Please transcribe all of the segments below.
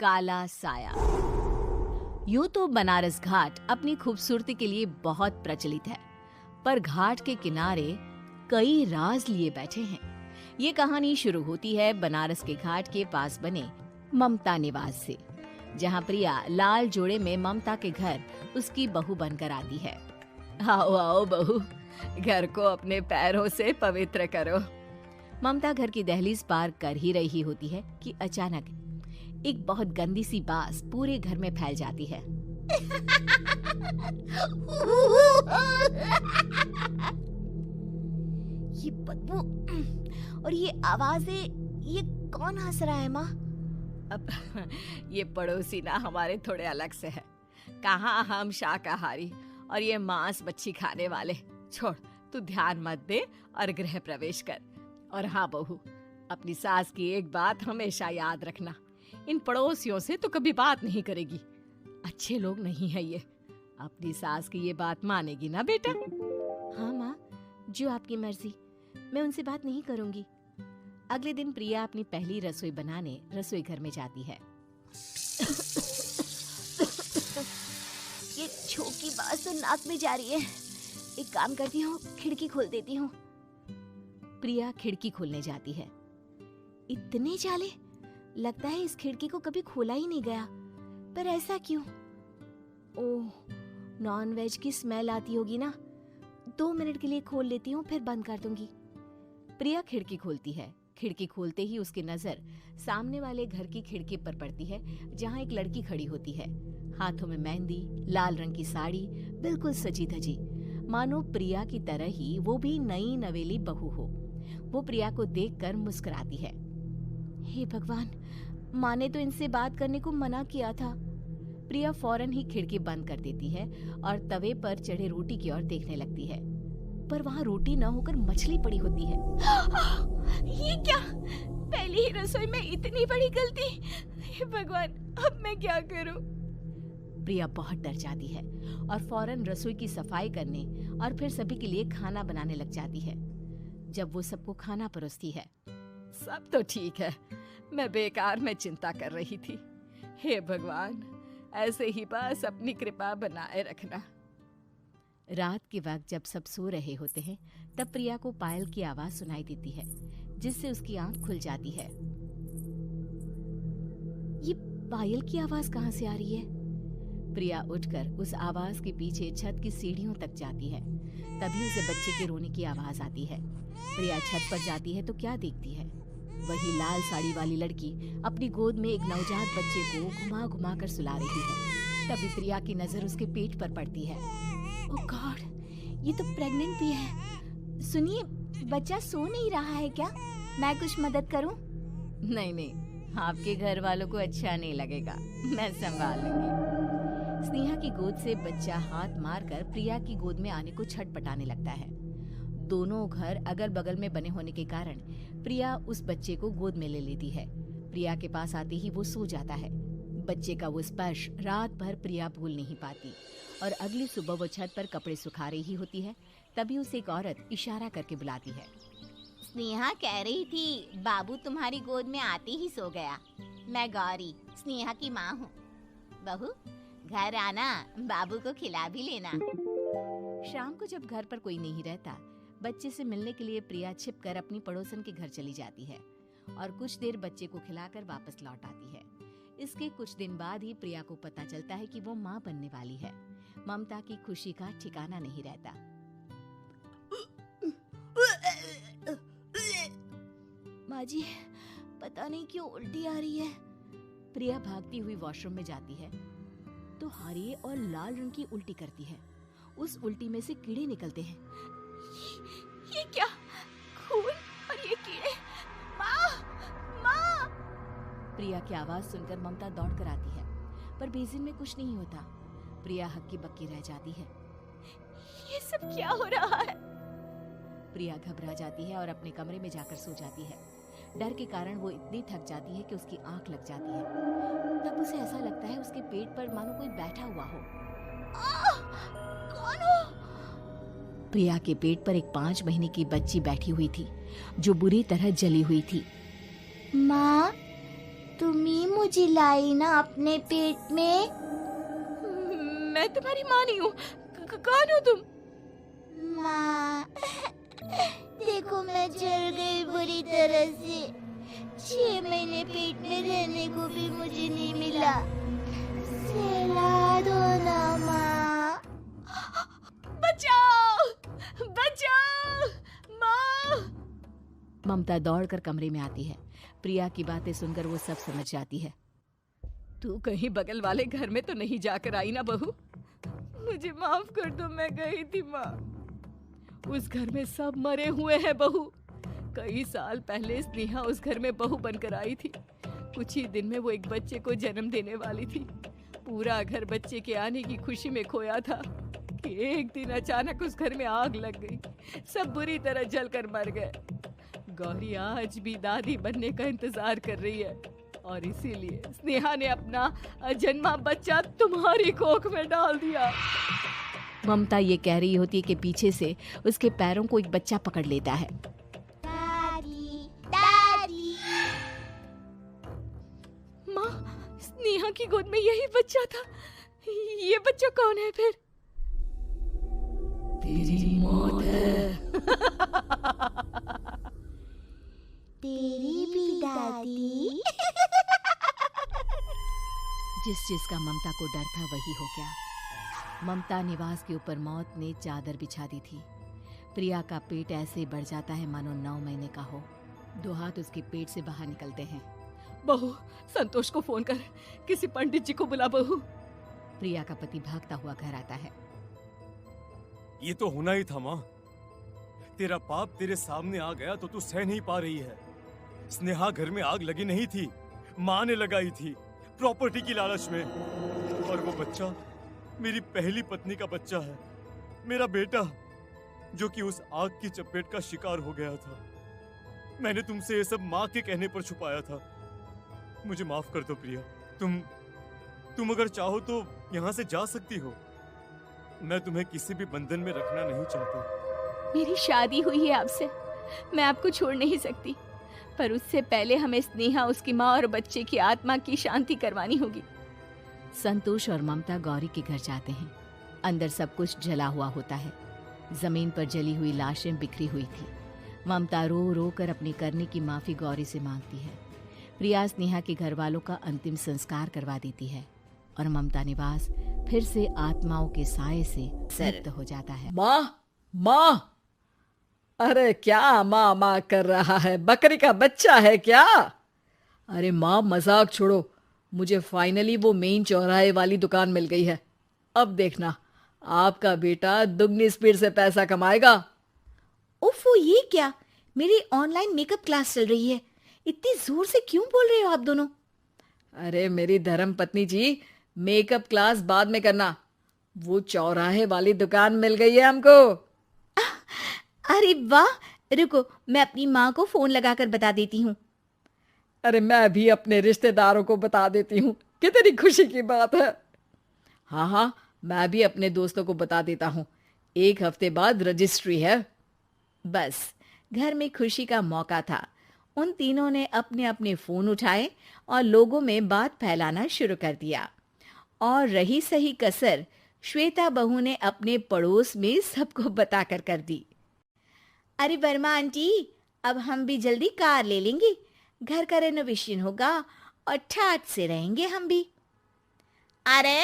काला साया। यूं तो बनारस घाट अपनी खूबसूरती के लिए बहुत प्रचलित है, पर घाट के किनारे कई राज लिए बैठे हैं। ये कहानी शुरू होती है बनारस के घाट के पास बने ममता निवास से, जहाँ प्रिया लाल जोड़े में ममता के घर उसकी बहू बनकर आती है। आओ आओ बहू, घर को अपने पैरों से पवित्र करो। ममता घर की दहलीज पार कर ही रही होती है कि अचानक एक बहुत गंदी सी बास पूरे घर में फैल जाती है। ये बदबू और ये आवाजें, ये कौन हंस रहा है माँ? अब ये पड़ोसी ना हमारे थोड़े अलग से है। कहाँ हम शाकाहारी और ये मांस मच्छी खाने वाले। छोड़, तू ध्यान मत दे और गृह प्रवेश कर। और हाँ बहू, अपनी सास की एक बात हमेशा याद रखना, इन पड़ोसियों से तो कभी बात नहीं करेगी। अच्छे लोग नहीं है ये। अपनी सास की ये बात मानेगी ना बेटा? हाँ माँ, जो आपकी मर्जी, मैं उनसे बात नहीं करूंगी। अगले दिन प्रिया अपनी पहली रसोई बनाने रसोई घर में जाती है। ये छोटी बात तो नाक में जा रही है। एक काम करती हूँ, खिड़की खोल देती हूँ। प्रिया खिड़की खोलने जाती है। इतने जाले, लगता है इस खिड़की को कभी खोला ही नहीं गया। पर ऐसा क्यों? ओह, नॉन वेज की स्मेल आती होगी ना। 2 मिनट के लिए खोल लेती हूँ, फिर बंद कर दूंगी। प्रिया खिड़की खोलती है। खिड़की खोलते ही उसकी नजर सामने वाले घर की खिड़की पर पड़ती है, जहाँ एक लड़की खड़ी होती है। हाथों में मेहंदी, लाल रंग की साड़ी, बिल्कुल सजी धजी, मानो प्रिया की तरह ही वो भी नई नवेली बहू हो। वो प्रिया को देखकर मुस्कुराती है। हे भगवान, माँ ने तो इनसे बात करने को मना किया था। प्रिया फौरन ही खिड़की बंद कर देती है और तवे पर चढ़े रोटी की ओर देखने लगती है, पर वहाँ रोटी न होकर मछली पड़ी होती है। ये क्या? पहली ही रसोई में इतनी बड़ी गलती! हे भगवान, अब मैं क्या करूं? प्रिया बहुत डर जाती है और फौरन रसोई की सफाई करने और फिर सभी के लिए खाना बनाने लग जाती है। जब वो सबको खाना परोसती है, सब तो ठीक है, मैं बेकार में चिंता कर रही थी। हे भगवान, ऐसे ही बस अपनी कृपा बनाए रखना। रात के वक्त जब सब सो रहे होते हैं, तब प्रिया को पायल की आवाज सुनाई देती है, जिससे उसकी आंख खुल जाती है। ये पायल की आवाज कहाँ से आ रही है? प्रिया उठकर उस आवाज के पीछे छत की सीढ़ियों तक जाती है। तभी उसे बच्चे के रोने की आवाज आती है। प्रिया छत पर जाती है तो क्या देखती है? वही लाल साड़ी वाली लड़की अपनी गोद में एक नवजात बच्चे को घुमा घुमा कर सुला रही है। तभी प्रिया की नजर उसके पेट पर पड़ती है। ओह गॉड, ये तो प्रेग्नेंट भी है। सुनिए, बच्चा सो नहीं रहा है क्या? मैं कुछ मदद करूं? नहीं नहीं, आपके घर वालों को अच्छा नहीं लगेगा, मैं संभाल लूंगी। स्नेहा की गोद से बच्चा हाथ मारकर प्रिया की गोद में आने को छटपटाने लगता है। दोनों घर अगल बगल में बने होने के कारण प्रिया उस बच्चे को गोद में ले लेती है। प्रिया के पास आते ही वो सो जाता है। बच्चे का वो स्पर्श रात भर प्रिया भूल नहीं पाती और अगली सुबह वो छत पर कपड़े सुखा रही होती है। तभी उसे एक औरत इशारा करके बुलाती है। स्नेहा कह रही थी बाबू तुम्हारी गोद में आते ही सो गया। मैं गौरी, स्नेहा की माँ हूँ। बहू, घर आना, बाबू को खिला भी लेना। शाम को जब घर पर कोई नहीं रहता, बच्चे से मिलने के लिए प्रिया छिपकर अपनी पड़ोसन के घर चली जाती है और कुछ देर बच्चे को खिलाकर वापस लौट आती है। इसके कुछ दिन बाद ही प्रिया को पता चलता है कि वो माँ बनने वाली है। ममता की खुशी का ठिकाना नहीं रहता। माँ जी, पता नहीं क्यों उल्टी आ रही है। प्रिया भागती हुई वॉशरूम में जाती है तो हरे और लाल रंग की उल्टी करती है। उस उल्टी में से कीड़े निकलते हैं। ये क्या? खून और ये कीड़े! माँ! माँ! प्रिया की आवाज सुनकर ममता दौड़ कर आती है, पर बेसिन में कुछ नहीं होता। प्रिया हक्की बक्की रह जाती है। ये सब क्या हो रहा है? प्रिया घबरा जाती है और अपने कमरे में जाकर सो जाती है। डर के कारण वो इतनी थक जाती है कि उसकी आंख लग जाती है। तब उसे ऐसा लगता है उसके पेट पर मानो कोई बैठा हुआ हो। कौन हो? प्रिया के पेट पर एक 5 महीने की बच्ची बैठी हुई थी, जो बुरी तरह जली हुई थी। माँ, तुम ही मुझे लाई ना अपने पेट में। मैं तुम्हारी माँ नहीं हूँ। कौन हो तुम? माँ, देखो मैं जल गई बुरी तरह से। 6 महीने पेट में रहने को भी मुझे नहीं मिला। सहला दो ना माँ। बचाओ, बचाओ, माँ। ममता दौड़कर कमरे में आती है। प्रिया की बातें सुनकर वो सब समझ जाती है। तू कहीं बगल वाले घर में तो नहीं जाकर आई ना बहू? मुझे माफ कर दो, मैं गई थी माँ। उस घर में सब मरे हुए हैं बहू। कई साल पहले स्नेहा उस घर में बहू बनकर आई थी। कुछ ही दिन में वो एक बच्चे को जन्म देने वाली थी। पूरा घर बच्चे के आने की खुशी में खोया था कि एक दिन अचानक उस घर में आग लग गई। सब बुरी तरह जलकर मर गए। गौरी आज भी दादी बनने का इंतजार कर रही है और इसीलिए स्नेहा ने अपना अजन्मा बच्चा तुम्हारी कोख में डाल दिया। ममता ये कह रही होती है कि पीछे से उसके पैरों को एक बच्चा पकड़ लेता है। दादी, दादी। माँ, स्नेहा की गोद में यही बच्चा था। ये बच्चा कौन है फिर? तेरी मौत है। तेरी भी दादी। जिस चीज का ममता को डर था वही हो गया। ममता निवास के ऊपर मौत ने चादर बिछा दी थी। प्रिया का पेट ऐसे बढ़ जाता है मानो 9 महीने का हो। 2 हाथ उसके पेट से बाहर निकलते हैं। बहू, संतोष को फोन कर, किसी पंडित जी को बुला बहू। प्रिया का पति भागता हुआ घर आता है। ये तो होना ही था माँ। तेरा पाप तेरे सामने आ गया तो तू सह नहीं पा रही है। स्नेहा घर में आग लगी नहीं थी, माँ ने लगाई थी, प्रॉपर्टी की लालच में। और वो बच्चा मेरी पहली पत्नी का बच्चा है, मेरा बेटा, जो कि उस आग की चपेट का शिकार हो गया था। मैंने तुमसे ये सब माँ के कहने पर छुपाया था। मुझे माफ कर दो प्रिया। तुम अगर चाहो तो यहाँ से जा सकती हो। मैं तुम्हें किसी भी बंधन में रखना नहीं चाहता। मेरी शादी हुई है आपसे, मैं आपको छोड़ नहीं सकती, पर उससे पहले हमें स्नेहा, उसकी माँ और बच्चे की आत्मा की शांति करवानी होगी। संतोष और ममता गौरी के घर जाते हैं। अंदर सब कुछ जला हुआ होता है। जमीन पर जली हुई लाशें बिखरी हुई थी। ममता रो रो कर अपनी करने की माफी गौरी से मांगती है। प्रिया स्नेहा के घर वालों का अंतिम संस्कार करवा देती है और ममता निवास फिर से आत्माओं के साए से मुक्त हो जाता है। माँ, माँ, अरे क्या माँ माँ कर रहा है? बकरी का बच्चा है क्या? अरे माँ, मजाक छोड़ो। मुझे फाइनली वो मेन चौराहे वाली दुकान मिल गई है। अब देखना, आपका बेटा दुगनी स्पीड से पैसा कमाएगा। उफ़, ये क्या? मेरी ऑनलाइन मेकअप क्लास चल रही है। इतनी जोर से क्यों बोल रहे हो आप दोनों? अरे मेरी धर्म पत्नी जी, मेकअप क्लास बाद में करना। वो चौराहे वाली दुकान मिल गई है हमको। अरे वाह, रुको, मैं अपनी माँ को फोन लगाकर बता देती हूँ। अरे मैं भी अपने रिश्तेदारों को बता देती हूँ। कितनी खुशी की बात है। हाँ हाँ, मैं भी अपने दोस्तों को बता देता हूँ। 1 हफ्ते बाद रजिस्ट्री है। बस घर में खुशी का मौका था। उन तीनों ने अपने अपने फोन उठाए और लोगों में बात फैलाना शुरू कर दिया। और रही सही कसर श्वेता बहू ने अपने पड़ोस में सबको बताकर कर दी। अरे वर्मा आंटी, अब हम भी जल्दी कार ले लेंगे। घर का रेनोवेशन होगा और ठाट से रहेंगे हम भी। अरे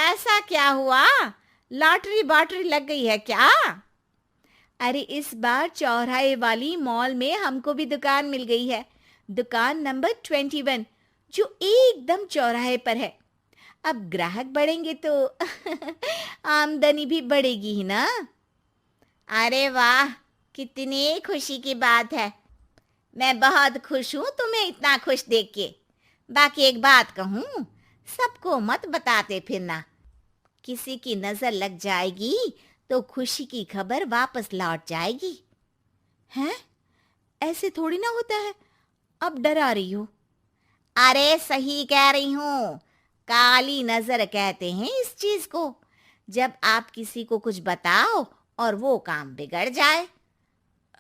ऐसा क्या हुआ? लॉटरी बाटरी लग गई है क्या? अरे इस बार चौराहे वाली मॉल में हमको भी दुकान मिल गई है। दुकान नंबर 21, जो एकदम चौराहे पर है। अब ग्राहक बढ़ेंगे तो आमदनी भी बढ़ेगी ही ना। अरे वाह, कितनी खुशी की बात है। मैं बहुत खुश हूँ तुम्हें इतना खुश देख के। बाकी एक बात कहूँ, सबको मत बताते फिरना। किसी की नजर लग जाएगी तो खुशी की खबर वापस लौट जाएगी। हैं? ऐसे थोड़ी ना होता है। अब डरा रही हो। अरे सही कह रही हूँ, काली नजर कहते हैं इस चीज को, जब आप किसी को कुछ बताओ और वो काम बिगड़ जाए।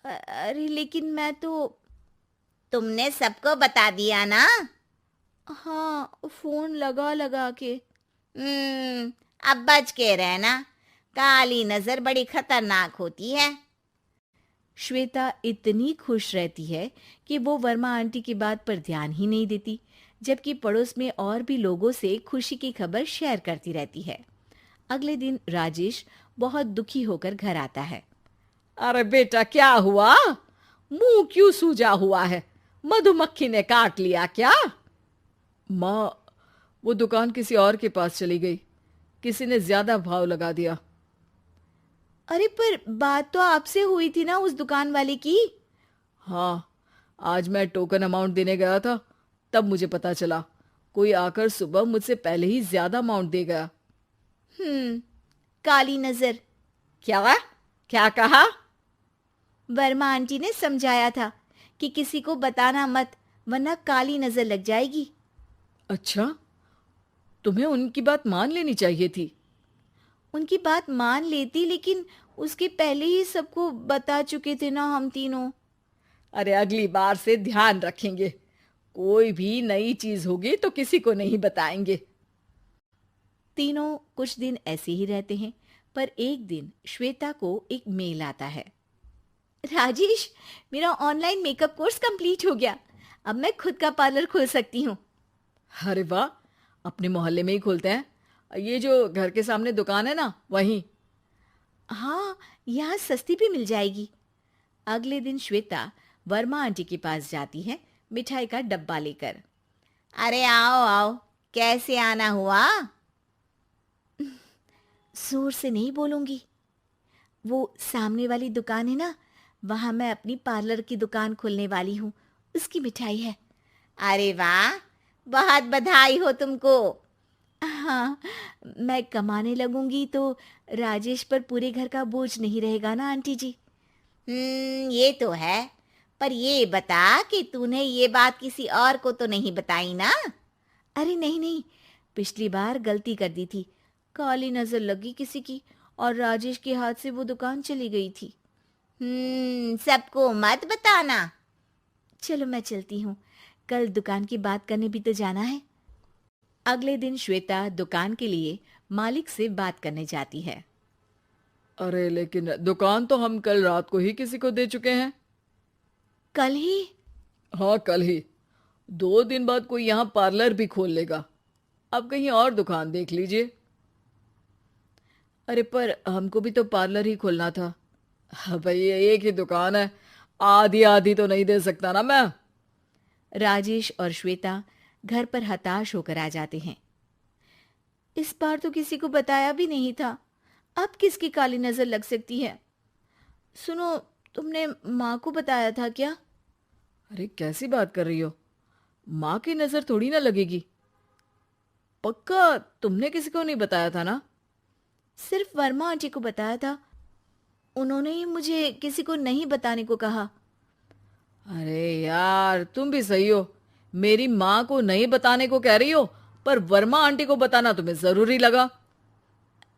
अरे लेकिन मैं तो... तुमने सबको बता दिया ना। हाँ, फोन लगा लगा के। अब बच के रहना, काली नजर बड़ी खतरनाक होती है। श्वेता इतनी खुश रहती है कि वो वर्मा आंटी की बात पर ध्यान ही नहीं देती, जबकि पड़ोस में और भी लोगों से खुशी की खबर शेयर करती रहती है। अगले दिन राजेश बहुत दुखी होकर घर आता है। अरे बेटा, क्या हुआ? मुंह क्यों सूजा हुआ है? मधुमक्खी ने काट लिया क्या? माँ, वो दुकान किसी और के पास चली गई। किसी ने ज्यादा भाव लगा दिया। अरे पर बात तो आपसे हुई थी ना उस दुकान वाले की। हाँ, आज मैं टोकन अमाउंट देने गया था, तब मुझे पता चला। कोई आकर सुबह मुझसे पहले ही ज्यादा अमाउंट दे गया। काली नजर। क्या? क्या कहा? वर्मा आंटी ने समझाया था कि किसी को बताना मत, वरना काली नजर लग जाएगी। अच्छा, तुम्हें उनकी बात मान लेनी चाहिए थी। उनकी बात मान लेती, लेकिन उसके पहले ही सबको बता चुके थे ना हम तीनों। अरे अगली बार से ध्यान रखेंगे। कोई भी नई चीज होगी तो किसी को नहीं बताएंगे। तीनों कुछ दिन ऐसे ही रहते हैं, पर एक दिन श्वेता को एक मेल आता है। राजेश, मेरा ऑनलाइन मेकअप कोर्स कंप्लीट हो गया। अब मैं खुद का पार्लर खोल सकती हूँ। अरे वाह, अपने मोहल्ले में ही खोलते हैं। ये जो घर के सामने दुकान है ना, वहीं। हाँ, यहाँ सस्ती भी मिल जाएगी। अगले दिन श्वेता वर्मा आंटी के पास जाती है मिठाई का डब्बा लेकर। अरे आओ आओ, कैसे आना हुआ? जोर से नहीं बोलूंगी। वो सामने वाली दुकान है ना, वहां मैं अपनी पार्लर की दुकान खोलने वाली हूँ, उसकी मिठाई है। अरे वाह, बहुत बधाई हो तुमको। हाँ, मैं कमाने लगूंगी तो राजेश पर पूरे घर का बोझ नहीं रहेगा ना आंटी जी। ये तो है, पर ये बता कि तूने ये बात किसी और को तो नहीं बताई ना? अरे नहीं नहीं, पिछली बार गलती कर दी थी। काली नजर लगी किसी की और राजेश के हाथ से वो दुकान चली गई थी। सबको मत बताना। चलो मैं चलती हूँ, कल दुकान की बात करने भी तो जाना है। अगले दिन श्वेता दुकान के लिए मालिक से बात करने जाती है। अरे लेकिन दुकान तो हम कल रात को ही किसी को दे चुके हैं। कल ही? हाँ, कल ही। 2 दिन बाद कोई यहाँ पार्लर भी खोल लेगा। अब कहीं और दुकान देख लीजिए। अरे पर हमको भी तो पार्लर ही खोलना था। भाई, एक ही दुकान है, आधी आधी तो नहीं दे सकता ना मैं। राजेश और श्वेता घर पर हताश होकर आ जाते हैं। इस बार तो किसी को बताया भी नहीं था, अब किसकी काली नजर लग सकती है? सुनो, तुमने माँ को बताया था क्या? अरे कैसी बात कर रही हो? माँ की नजर थोड़ी ना लगेगी। पक्का तुमने किसी को नहीं बताया था ना? सिर्फ वर्मा आंटी को बताया था, उन्होंने ही मुझे किसी को नहीं बताने को कहा। अरे यार, तुम भी सही हो। मेरी माँ को नहीं बताने को कह रही हो, पर वर्मा आंटी को बताना तुम्हें जरूरी लगा।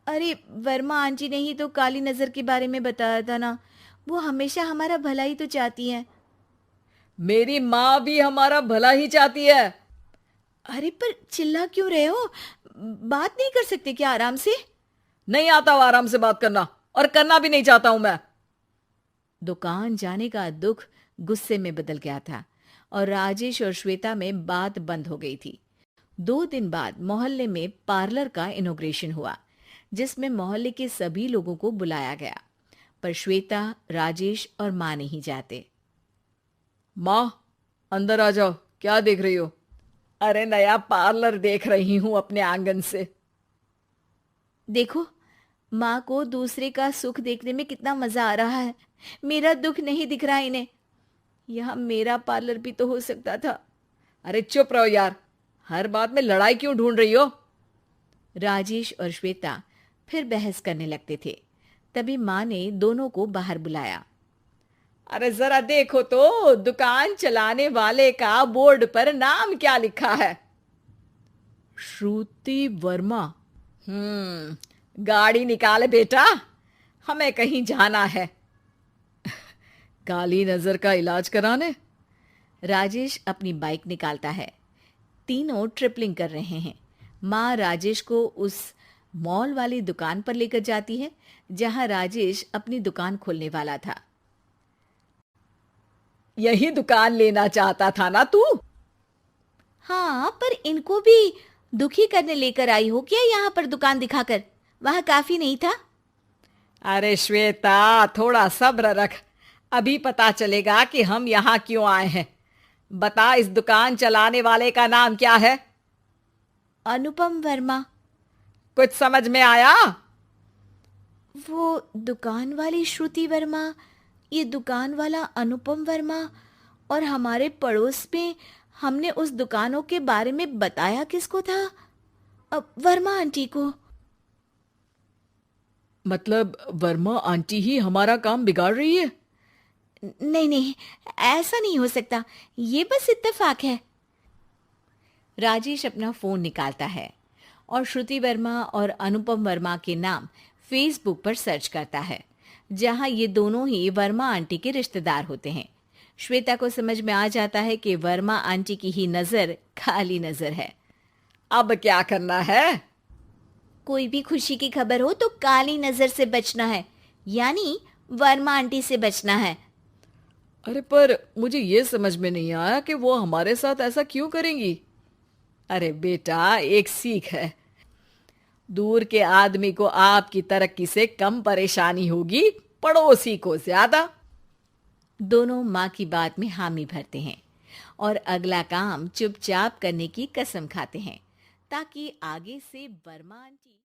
अरे वर्मा आंटी ने ही तो काली नजर के बारे में बताया था ना, वो हमेशा हमारा भला ही तो चाहती है। मेरी माँ भी हमारा भला ही चाहती है। अरे पर चिल्ला क्यों रहे हो? बात नहीं कर सकते क्या आराम से? नहीं आता वो आराम से बात करना, और करना भी नहीं चाहता हूं मैं। दुकान जाने का दुख गुस्से में बदल गया था और राजेश और श्वेता में बात बंद हो गई थी। 2 दिन बाद मोहल्ले में पार्लर का इनॉग्रेशन हुआ, जिसमें मोहल्ले के सभी लोगों को बुलाया गया, पर श्वेता, राजेश और माँ नहीं जाते। माँ, अंदर आ जाओ। क्या देख रही हो? अरे नया पार्लर देख रही हूं अपने आंगन से। देखो, माँ को दूसरे का सुख देखने में कितना मजा आ रहा है। मेरा दुख नहीं दिख रहा इन्हें। यहाँ मेरा पार्लर भी तो हो सकता था। अरे चुप रहो यार, हर बात में लड़ाई क्यों ढूंढ रही हो? राजेश और श्वेता फिर बहस करने लगते थे। तभी माँ ने दोनों को बाहर बुलाया। अरे जरा देखो तो, दुकान चलाने वाले का बोर्ड पर नाम क्या लिखा है? श्रुति वर्मा। गाड़ी निकाले बेटा, हमें कहीं जाना है। काली नजर का इलाज कराने? राजेश अपनी बाइक निकालता है। तीनों ट्रिपलिंग कर रहे हैं। माँ राजेश को उस मॉल वाली दुकान पर लेकर जाती है जहां राजेश अपनी दुकान खोलने वाला था। यही दुकान लेना चाहता था ना तू? हाँ, पर इनको भी दुखी करने लेकर आई हो क्या यहाँ पर दुकान दिखाकर? वहाँ काफी नहीं था? अरे श्वेता, थोड़ा सब्र रख, अभी पता चलेगा कि हम यहाँ क्यों आए हैं। बता, इस दुकान चलाने वाले का नाम क्या है? अनुपम वर्मा। कुछ समझ में आया? वो दुकान वाली श्रुति वर्मा, ये दुकान वाला अनुपम वर्मा, और हमारे पड़ोस में हमने उस दुकानों के बारे में बताया किसको था? वर्मा आंटी को। मतलब वर्मा आंटी ही हमारा काम बिगाड़ रही है? नहीं नहीं, ऐसा नहीं हो सकता, ये बस इत्तेफाक है। राजेश अपना फोन निकालता है और श्रुति वर्मा और अनुपम वर्मा के नाम फेसबुक पर सर्च करता है, जहां ये दोनों ही वर्मा आंटी के रिश्तेदार होते हैं। श्वेता को समझ में आ जाता है कि वर्मा आंटी की ही नजर खाली नजर है। अब क्या करना है? कोई भी खुशी की खबर हो तो काली नजर से बचना है, यानी वर्मा आंटी से बचना है। अरे पर मुझे ये समझ में नहीं आया कि वो हमारे साथ ऐसा क्यों करेंगी। अरे बेटा, एक सीख है, दूर के आदमी को आपकी तरक्की से कम परेशानी होगी, पड़ोसी को ज्यादा। दोनों माँ की बात में हामी भरते हैं और अगला काम चुपचाप करने की कसम खाते हैं ताकि आगे से वर्मा आंटी